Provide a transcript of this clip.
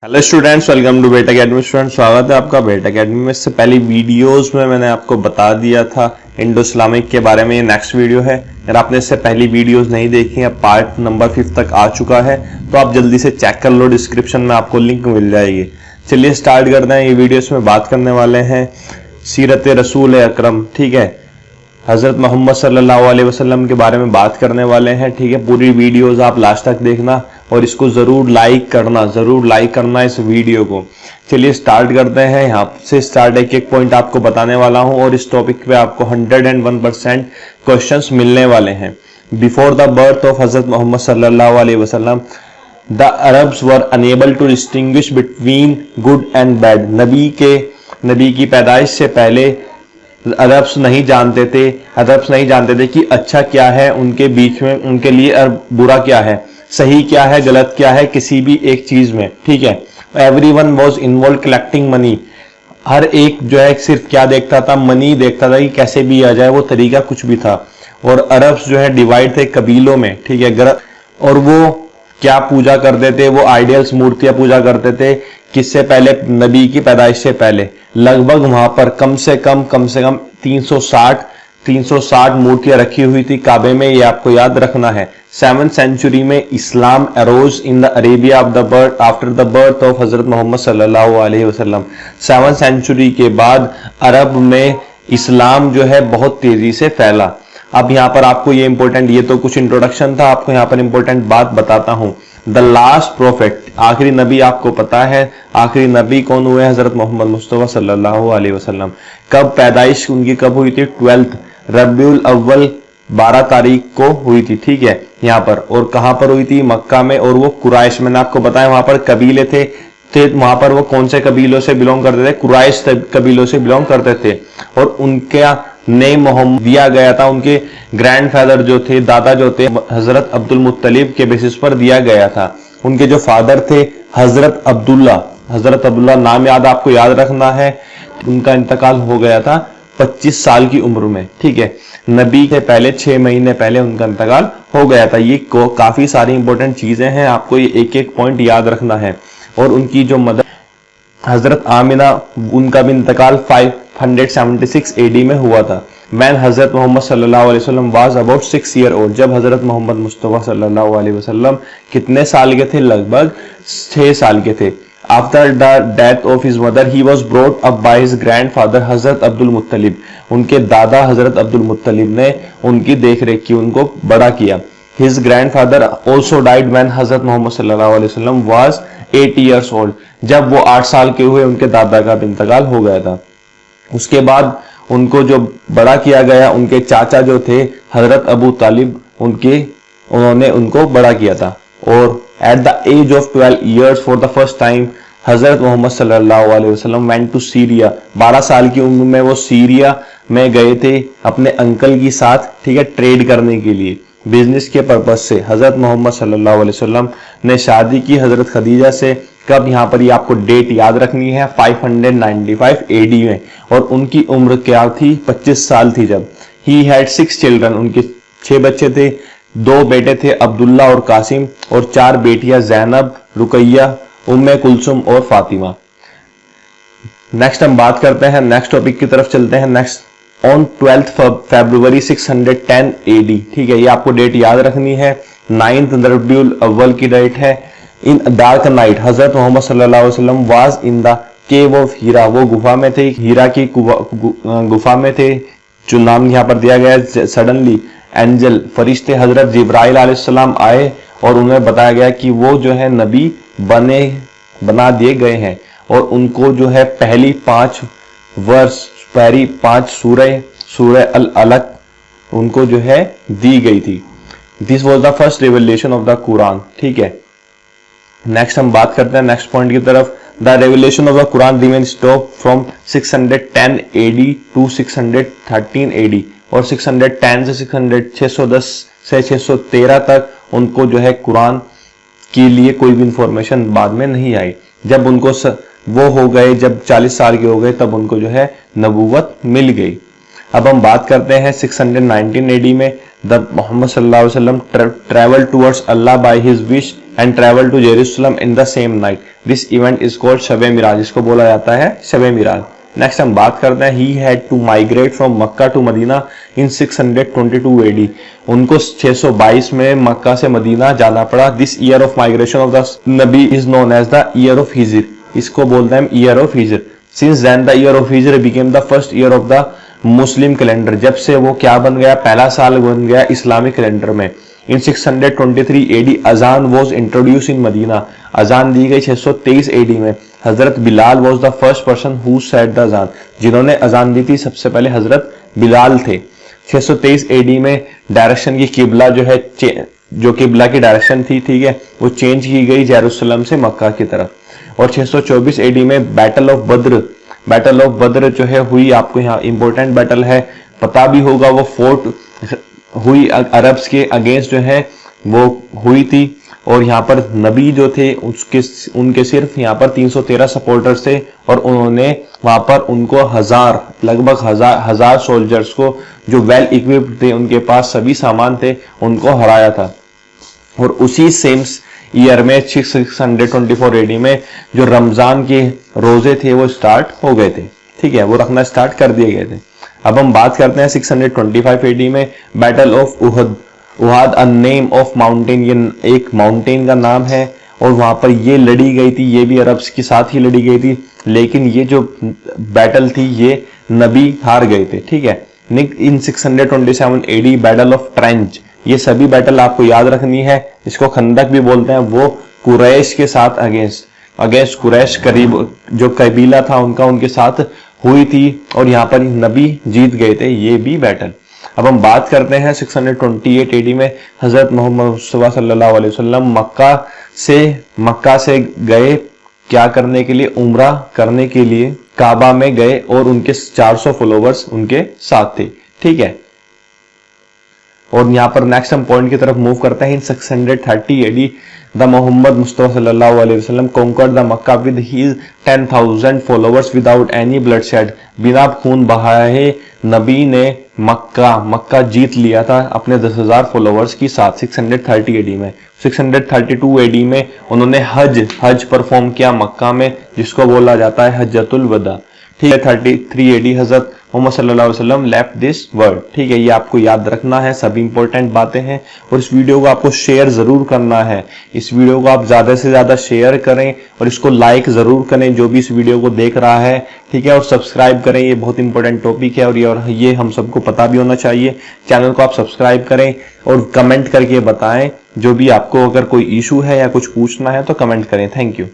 Hello students, welcome to bet academy. Student, स्वागत है आपका बेट अकेडमी में। इससे पहली वीडियोस में मैंने आपको बता दिया था इंडो इस्लामिक के बारे में। ये नेक्स्ट वीडियो है। अगर आपने इससे पहली वीडियोस नहीं देखी है, पार्ट नंबर 5 तक आ चुका है, तो आप जल्दी से चेक कर लो, डिस्क्रिप्शन में आपको लिंक मिल जाएगी। चलिए स्टार्ट करते हैं। ये वीडियोस में बात करने वाले हैं सीरत रसूल अकरम, ठीक है, हजरत मोहम्मद सल्लल्लाहु अलैहि वसल्लम के बारे में बात करने वाले हैं, ठीक है। पूरी वीडियोस आप लास्ट तक देखना और इसको जरूर लाइक करना इस वीडियो को। चलिए स्टार्ट करते हैं। यहाँ से स्टार्ट एक पॉइंट आपको बताने वाला हूं और इस टॉपिक पे आपको 101% क्वेश्चंस मिलने वाले हैं। Before the birth of Hazrat Mohammad सल्लल्लाहु अलैहि वसल्लम the Arabs were unable to distinguish between good and bad. नबी की पैदाइश से पहले अरब्स नहीं जानते थे कि अच्छा क्या है उनके बीच में, उनके लिए, और बुरा क्या है, सही क्या है, गलत क्या है, किसी भी एक चीज में, ठीक है। Everyone was involve collecting money. हर एक जो है सिर्फ क्या देखता था, मनी देखता था कि कैसे भी आ जाए, वो तरीका कुछ भी था। और अरब्स जो है डिवाइड थे कबीलों में, ठीक है। और वो क्या पूजा करते थे, वो आइडियल्स, मूर्तियां पूजा करते थे। किससे पहले? नबी की पैदाइश से पहले। लगभग वहां पर कम से कम 360 मूर्तियां रखी हुई थी काबे में, ये आपको याद रखना है। 7th सेंचुरी में Islam arose in the Arabia after the birth of Hazrat Mohammad सल्लल्लाहु अलैहि वसल्लम। 7th सेंचुरी के बाद अरब में इस्लाम जो है बहुत तेजी से फैला। अब यहाँ पर आपको ये इंपॉर्टेंट, ये तो कुछ इंट्रोडक्शन था, आपको यहाँ पर इंपॉर्टेंट बात बताता हूँ। द लास्ट प्रोफेट, आखिरी नबी, आपको पता है आखिरी नबी कौन हुए? हजरत मोहम्मद मुस्तफा सल्लल्लाहु अलैहि वसल्लम। कब पैदाइश उनकी कब हुई थी? 12 रबीउल अव्वल 12 तारीख को हुई थी, ठीक है, यहाँ पर। और कहां पर हुई थी? मक्का में। और वो कुरैश, मैंने आपको बताया वहां पर कबीले थे वहां पर वो कौन से कबीलों से बिलोंग करते थे? कुरैश कबीलों से बिलोंग करते थे। और उनके नेम मोहम्मद दिया गया था, उनके ग्रैंडफादर जो थे, दादा जो थे, हजरत अब्दुल मुत्तलिब के बेसिस पर दिया गया था। उनके जो फादर थे हजरत अब्दुल्ला नाम आपको याद रखना है। उनका इंतकाल हो गया था 25 साल की उम्र में, ठीक है। नबी के पहले 6 महीने पहले उनका इंतकाल हो गया था। ये काफी सारी इंपॉर्टेंट चीजें हैं, आपको ये एक पॉइंट याद रखना है। और उनकी जो मदर हजरत आमिना, उनका भी इंतकाल 576 AD में हुआ था। When हजरत मोहम्मद सल्लल्लाहु अलैहि वसल्लम was about 6 years old, जब हजरत मोहम्मद मुस्तफा सल्लल्लाहु अलैहि वसल्लम कितने साल के थे? लगभग 6 साल के थे। After the death of his mother, he was brought up by his grandfather हजरत अब्दुल मुत्तलिब। उनके दादा हजरत अब्दुल मुत्तलिब ने उनकी देखरेख की, उनको बड़ा किया। His grandfather also died when हजरत मोहम्मद सल्लल्लाहु अलैहि वसल्लम was 8 years old। जब वो 8 साल के हुए, उनके दादा का भी इंतकाल हो गया था। उसके बाद उनको जो बड़ा किया गया, उनके चाचा जो थे हजरत अबू तालिब, उन्होंने उनको बड़ा किया था। और at the age of 12 years for the first time हजरत मोहम्मद सल्लल्लाहु अलैहि वसल्लम वेंट टू सीरिया। 12 साल की उम्र में वो सीरिया में गए थे अपने अंकल के साथ, ठीक है, ट्रेड करने के लिए, बिजनेस के पर्पज से। हजरत मोहम्मद सल्लल्लाहु अलैहि वसल्लम ने शादी की हजरत खदीजा से। कब? यहाँ पर ये आपको डेट याद रखनी है, 595 AD में। और उनकी उम्र क्या थी? 25 साल थी जब। ही हैड 6 चिल्ड्रन, उनके 6 बच्चे थे। 2 बेटे थे अब्दुल्ला और कासिम, और 4 बेटियां जैनब, रुकैया, उम्मे कुलसुम और फातिमा। नेक्स्ट हम बात करते हैं, नेक्स्ट टॉपिक की तरफ चलते हैं। नेक्स्ट ऑन 12 फरवरी 610 AD, ठीक है, ये आपको डेट याद रखनी है। 9th रबीउल अव्वल की डेट है। इन डार्क नाइट हजरत मोहम्मद सल्लल्लाहु अलैहि वसल्लम was in the cave of Hira, वो गुफा में थे, हीरा की गुफा में थे, जो नाम यहाँ पर दिया गया है। सडनली एंजल, फरिश्ते हजरत जिब्राइल अलैहिस्सलाम आए और उन्हें बताया गया कि वो जो है नबी बना दिए गए हैं। और उनको जो है पहली 5 सूरह अल अलक उनको जो है दी गई थी। This was the first revelation of the Quran, ठीक है। नेक्स्ट हम बात करते हैं नेक्स्ट पॉइंट की तरफ। The revelation of the Quran remain stop from 610 AD to 613 AD। और 610 से 610 से 613 तक उनको जो है कुरान के लिए कोई भी इंफॉर्मेशन बाद में नहीं आई। जब उनको वो हो गए, जब 40 साल के हो गए, तब उनको जो है नबूवत मिल गई। अब हम बात करते हैं 619 AD में। द मोहम्मद सल्लल्लाहु अलैहि वसल्लम travel towards Allah by his wish and travel to Jerusalem in the same night. This event is called शब-ए मिराज, जिसको बोला जाता है शब-ए मिराज। नेक्स्ट हम बात करते हैं, he had to migrate from Mecca to Medina in 622 AD। उनको 622 में मक्का से मदीना जाना पड़ा। This year of migration of the नबी is known as the year of हिजर, इसको बोलते हैं ईयर ऑफ हिजर। Since then the year of हिजर became the first year of the Muslim calendar, जब से वो क्या बन गया, पहला साल बन गया इस्लामिक कैलेंडर में। इन 623 AD अजान वॉज इंट्रोड्यूस इन मदीना, अजान दी गई 623 AD में। हजरत Bilal was the first person who said the अजान, जिन्होंने अजान दी थी सबसे पहले हजरत बिलाल थे। 623 AD में डायरेक्शन की किबला जो है, जो किबला की डायरेक्शन थी, ठीक है, वो चेंज की गई जेरूसलम से मक्का की तरफ। और 624 AD में बैटल ऑफ बद्र जो है हुई, आपको यहाँ इंपॉर्टेंट बैटल है, पता भी होगा, वो फोर्ट हुई अरब्स के अगेंस्ट जो है वो हुई थी। और यहाँ पर नबी जो थे उनके सिर्फ यहाँ पर 313 सपोर्टर्स थे, और उन्होंने वहां पर उनको लगभग हजार सोल्जर्स को जो वेल इक्विप्ड थे, उनके पास सभी सामान थे, उनको हराया था। और उसी सेम ईयर में 624 AD में जो रमजान के रोजे थे वो स्टार्ट हो गए थे, ठीक है, वो रखना स्टार्ट कर दिए गए थे। अब हम बात करते हैं 625 AD में battle of Uhud a name of mountain, ये एक माउंटेन का नाम है, और वहां पर ये लड़ी गई थी, ये भी अरब्स के साथ ही लड़ी गई थी, लेकिन ये जो बैटल थी ये नबी हार गए थे, ठीक है। इन 627 AD बैटल ऑफ ट्रेंच, ये सभी बैटल आपको याद रखनी है, इसको खंदक भी बोलते हैं। वो कुरैश के साथ अगेंस्ट कुरैश करीब जो कबीला था उनका, उनके साथ हुई थी, और यहाँ पर नबी जीत गए थे ये भी बैटल। अब हम बात करते हैं 628 AD में हजरत मोहम्मद मुस्तफा सल्लल्लाहु अलैहि वसल्लम मक्का से गए क्या करने के लिए, उम्रा करने के लिए काबा में गए, और उनके 400 फॉलोवर्स उनके साथ थे, ठीक है। और यहाँ पर नेक्स्ट हम पॉइंट की तरफ मूव करते हैं। इन 630 AD द मोहम्मद मुस्तफा सल्लल्लाहु अलैहि वसल्लम conquered the Mecca with his 10,000 followers without any bloodshed, बिना खून बहाए नबी ने मक्का जीत लिया था अपने 10,000 फॉलोवर्स के साथ 630 AD में। 632 AD में उन्होंने हज परफॉर्म किया मक्का में, जिसको बोला जाता है हज्जतुल वदा, ठीक है। 33 AD हजरत मोहम्मद सल्लल्लाहु अलैहि वसल्लम लेफ्ट दिस वर्ल्ड, ठीक है, ये आपको याद रखना है, सब इंपॉर्टेंट बातें हैं। और इस वीडियो को आपको शेयर जरूर करना है, इस वीडियो को आप ज्यादा से ज्यादा शेयर करें, और इसको लाइक जरूर करें जो भी इस वीडियो को देख रहा है, ठीक है, और सब्सक्राइब करें, ये बहुत इंपॉर्टेंट टॉपिक है, और ये हम सबको पता भी होना चाहिए। चैनल को आप सब्सक्राइब करें और कमेंट करके बताएं, जो भी आपको अगर कोई इशू है या कुछ पूछना है तो कमेंट करें। Thank you.